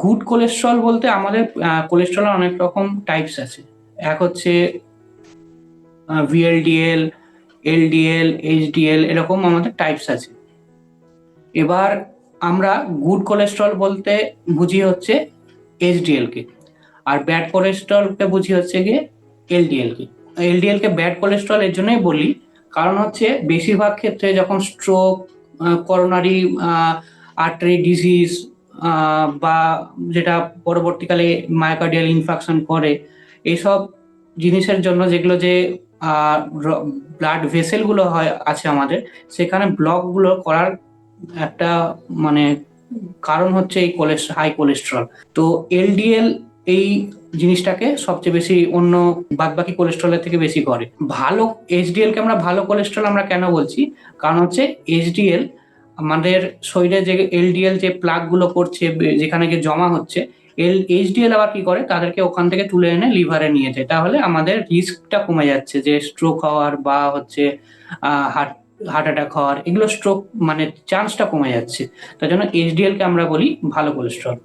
Good cholesterol বলতে আমাদের cholesterol অনেক রকম টাইপস আছে। এক হচ্ছে ভিএলডিএল, এলডিএল, এইচডিএল, এরকম আমাদের টাইপস আছে। এবার আমরা গুড কোলেস্ট্রল বলতে বুঝি হচ্ছে এইচডিএল কে, আর ব্যাড কোলেস্ট্রলকে বুঝি হচ্ছে গিয়ে এলডিএল কে। এলডিএল কে ব্যাড কোলেস্ট্রল এর জন্যই বলি, কারণ হচ্ছে বেশিরভাগ ক্ষেত্রে যখন স্ট্রোক, করোনারি আর্টারি ডিজিজ, বা যেটা পরবর্তীকালে মায়োকার্ডিয়াল ইনফাকশন করে, এইসব জিনিসের জন্য যেগুলো যে ব্লাড ভেসেল গুলো হয় আছে আমাদের, সেখানে ব্লক গুলো করার একটা মানে কারণ হচ্ছে এই হাই কোলেস্ট্রল। তো এলডিএল এই জিনিসটাকে সবচেয়ে বেশি অন্য বাদবাকি কোলেস্ট্রলের থেকে বেশি করে। ভালো এইচডিএল কে আমরা ভালো কোলেস্ট্রল আমরা কেন বলছি, কারণ হচ্ছে এইচডিএল আমাদের শরীরে যে এলডিএল যে প্লাগ গুলো করছে, যেখানে গিয়ে জমা হচ্ছে, এইচডিএল আবার কি করে, তাদেরকে ওখান থেকে তুলে এনে লিভারে নিয়ে যায়। তাহলে আমাদের রিস্কটা কমে যাচ্ছে যে স্ট্রোক হওয়ার বা হচ্ছে হার্ট হার্ট অ্যাটাক হওয়ার, এগুলো স্ট্রোক মানে চান্সটা কমে যাচ্ছে। তার জন্য এইচডিএল কে আমরা বলি ভালো কোলেস্ট্রল।